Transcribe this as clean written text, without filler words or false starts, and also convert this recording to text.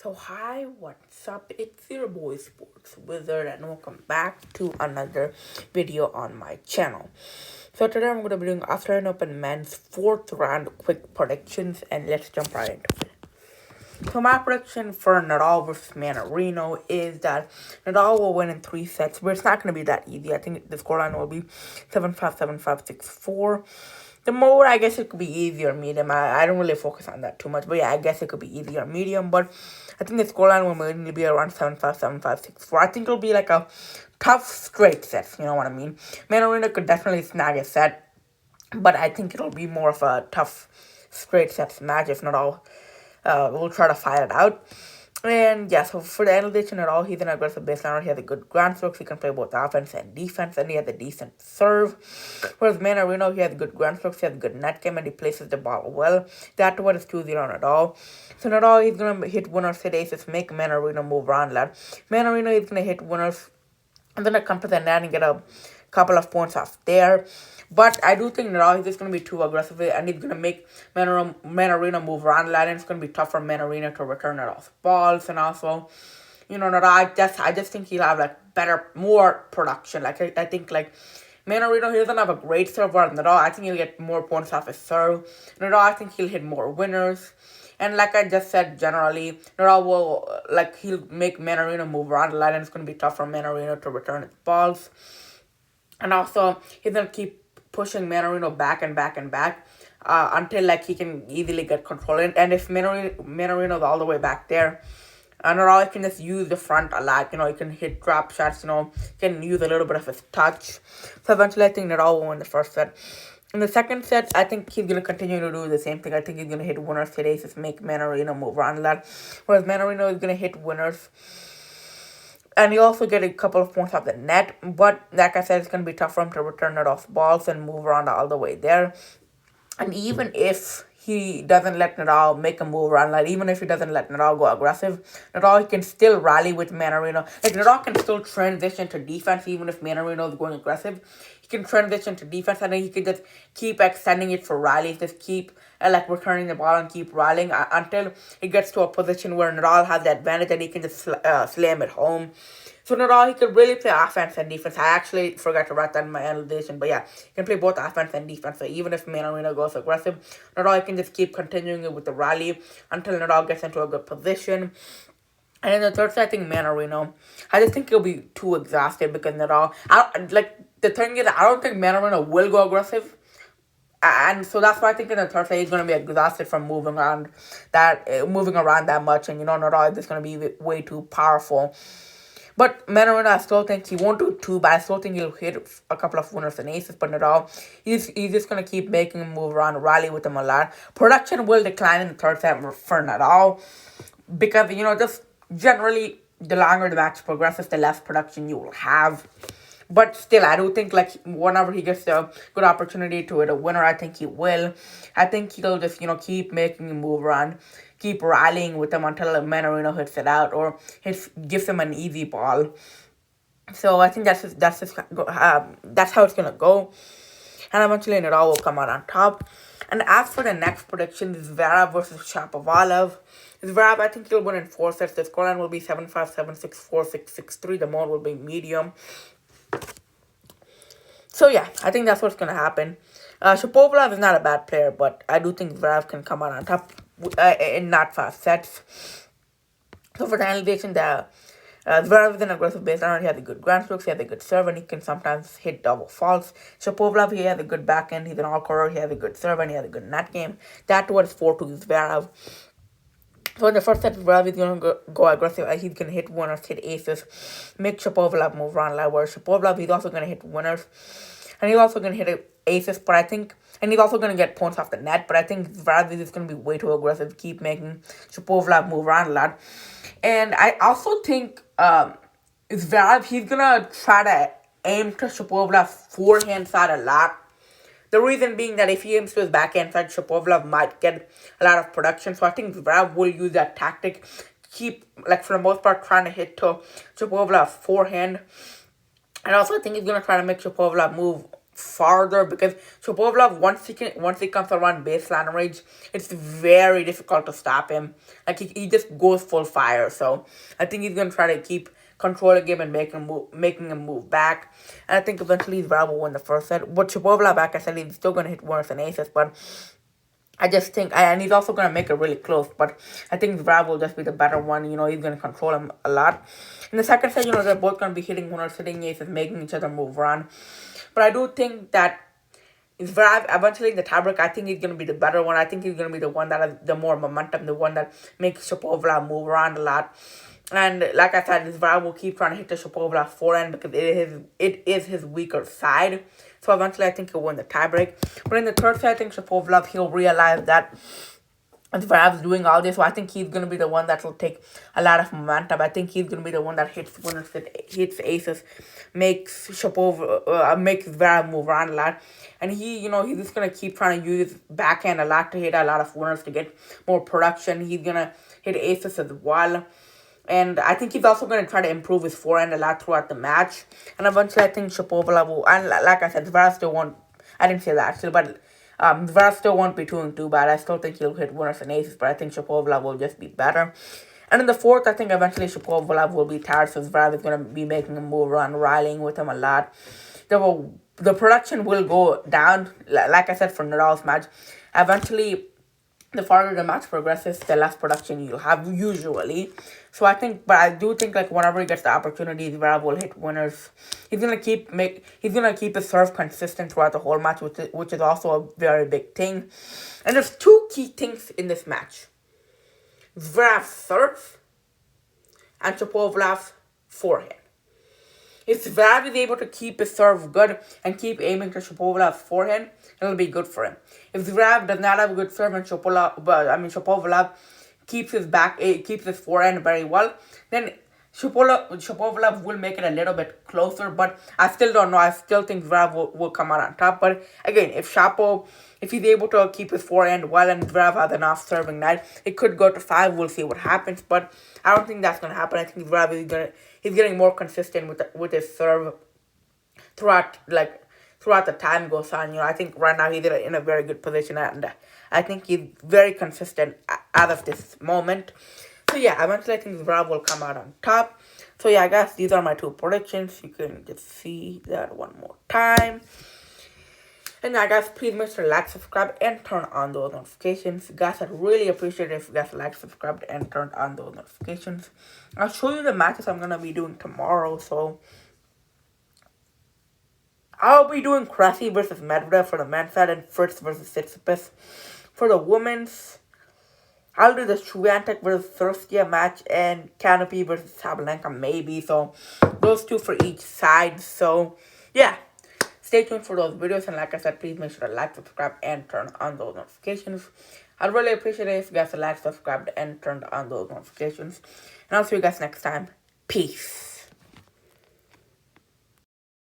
So hi, what's up? It's your boy Sports Wizard and welcome back to another video on my channel. So today I'm going to be doing Australian Open men's 4th round quick predictions and let's jump right into it. So my prediction for Nadal versus Mannarino is that Nadal will win in 3 sets, but it's not going to be that easy. I think the scoreline will be 7-5, 7-5, 6-4. The mode, I guess it could be easy or medium. I don't really focus on that too much. But yeah, I guess it could be easy or medium. But I think the scoreline will mainly be around 7-5, 7-5, 6-4. I think it'll be like a tough straight set. You know what I mean? Mannarino could definitely snag a set. But I think it'll be more of a tough straight set match if Nadal will try to fight it out. And yeah, so for the analytics at all, he's an aggressive baseliner. He has a good ground strokes. He can play both offense and defense, and he has a decent serve. Whereas Mannarino, he has good ground strokes. He has a good net game, and he places the ball well. That what is 2-0 Nadal. So Nadal, he's gonna hit winners, hit aces, make Mannarino move around that. Mannarino is gonna hit winners, and then come to the net and get a couple of points off there. But I do think Nadal is just going to be too aggressive and he's going to make Mannarino move around that, and it's going to be tough for Mannarino to return Nadal's balls. And also, Nadal, I just think he'll have more production. I think Mannarino, he doesn't have a great serve, whereas Nadal, I think he'll get more points off his serve. Nadal, I think he'll hit more winners. And like I just said, generally, Nadal will, he'll make Mannarino move around the line, and it's going to be tough for Mannarino to return his balls. And also, he's going to keep pushing Mannarino back and back and back until, he can easily get control. And if Mannarino's all the way back there, Nadal, he can just use the front a lot. He can hit drop shots, can use a little bit of his touch. So eventually, I think Nadal will win the first set. In the second set, I think he's going to continue to do the same thing. I think he's going to hit winners, hit aces, make Mannarino move around a lot. Whereas Mannarino is going to hit winners. And he also get a couple of points off the net. But like I said, it's going to be tough for him to return it off balls and move around all the way there. And even if he doesn't let Nadal make a move around, even if he doesn't let Nadal go aggressive, Nadal, he can still rally with Mannarino. Nadal can still transition to defense even if Mannarino is going aggressive. He can transition to defense, and then he can just keep extending it for rallies, just keep returning the ball and keep rallying until it gets to a position where Nadal has the advantage and he can just slam it home. So Nadal, he could really play offense and defense. I actually forgot to write that in my analysis, but yeah, he can play both offense and defense. So even if Mannarino goes aggressive, Nadal can just keep continuing it with the rally until Nadal gets into a good position. And in the third set, I think Mannarino, I just think he'll be too exhausted because Nadal, the thing is, I don't think Mannarino will go aggressive. And so that's why I think in the third set, he's going to be exhausted from moving around that much. And, Nadal is just going to be way too powerful. But Mannarino, I still think he won't do too bad. I still think he'll hit a couple of winners and aces. But Nadal, he's just going to keep making him move around, rally with him a lot. Production will decline in the third set for Nadal. Because, just generally, the longer the match progresses, the less production you will have. But still, I do think, whenever he gets a good opportunity to hit a winner, I think he will. I think he'll just, keep making him move around, keep rallying with him until Mannarino hits it out or gives him an easy ball. So I think that's how it's going to go. And eventually, Nadal will come out on top. And as for the next prediction, Zverev versus Shapovalov. Zverev, I think he'll win in 4 sets. The scoreline will be 7-5, 7-6, 4-6, 6-3. The mode will be medium. So yeah, I think that's what's going to happen. Shapovalov is not a bad player, but I do think Zverev can come out on top in not fast sets. So for the analyzation, Zverev is an aggressive baseliner. He has a good ground strokes, he has a good serve, and he can sometimes hit double faults. Shapovalov, he has a good backhand, he's an all-scorer, he has a good serve, and he has a good net game. That was 4-2 Zverev. So in the first set, Zverev is going to go aggressive. He's going to hit winners, hit aces, make Shapovalov move around like where Shapovalov, he's also going to hit winners. And he's also going to hit aces, but I think, and he's also going to get points off the net, but I think Zverev is going to be way too aggressive, keep making Shapovalov move around a lot. And I also think Zverev, he's going to try to aim to Shapovalov's forehand side a lot. The reason being that if he aims to his backhand side, Shapovalov might get a lot of production. So I think Zverev will use that tactic. Keep, for the most part, trying to hit to Shapovalov's forehand. And also I think he's going to try to make Shapovalov move farther because Shapovalov, once he comes around baseline range, it's very difficult to stop him. Like he just goes full fire. So I think he's gonna try to keep control the game and making him move back. And I think eventually Zverev will win the first set. But Shapovalov, like I said, he's still gonna hit winners and aces, but I just think, and he's also going to make it really close, but I think Zverev will just be the better one. He's going to control him a lot. In the second set, they're both going to be hitting winners, hitting aces, making each other move around. But I do think that Zverev, eventually in the tiebreak, I think he's going to be the better one. I think he's going to be the one that has the more momentum, the one that makes Shapovalov move around a lot. And like I said, Zverev will keep trying to hit the Shapovalov forehand because it is his weaker side. So eventually I think he'll win the tiebreak. But in the third set, I think Shapovalov, he'll realize that Zverev's doing all this. So I think he's going to be the one that will take a lot of momentum. I think he's going to be the one that hits winners, hits aces, makes Zverev move around a lot. And he's just going to keep trying to use his backhand a lot to hit a lot of winners to get more production. He's going to hit aces as well. And I think he's also going to try to improve his forehand a lot throughout the match. And eventually I think Shapovalov will, and like I said, Zverev still won't, I didn't say that actually, but Zverev still won't be 2-2 bad. I still think he'll hit winners and aces, but I think Shapovalov will just be better. And in the fourth, I think eventually Shapovalov will be tired, so Zverev is going to be making him move around, rallying with him a lot. The production will go down, like I said, for Nadal's match. Eventually, the farther the match progresses, the less production you'll have usually. So I do think like whenever he gets the opportunity, Zverev will hit winners. He's gonna keep his serve consistent throughout the whole match, which is also a very big thing. And there's two key things in this match: Zverev's serve and Shapovalov's forehand. If Zverev is able to keep his serve good and keep aiming to Shapovalov's forehand, it'll be good for him. If Zverev does not have a good serve and Shapovalov keeps his forehand very well, then Shapovalov will make it a little bit closer, but I still don't know. I still think Zverev will come out on top. But again, if he's able to keep his forehand well and Zverev has an off-serving night, it could go to 5. We'll see what happens, but I don't think that's going to happen. I think Zverev he's getting more consistent with his serve throughout the time goes on. I think right now he's in a very good position, and I think he's very consistent as of this moment. So yeah, eventually I think Zverev will come out on top. So yeah, guys, these are my two predictions. You can just see that one more time. And yeah, guys, please make sure to like, subscribe, and turn on those notifications. Guys, I'd really appreciate it if you guys like, subscribed, and turned on those notifications. I'll show you the matches I'm going to be doing tomorrow. So I'll be doing Krasny versus Medvedev for the men's side and Fritz versus Tsitsipas for the women's. I'll do the Swiatek versus Thurstia match and Canopy versus Sabalenka maybe. So those two for each side. So yeah, stay tuned for those videos. And like I said, please make sure to like, subscribe, and turn on those notifications. I'd really appreciate it if you guys like, subscribed, and turned on those notifications. And I'll see you guys next time. Peace.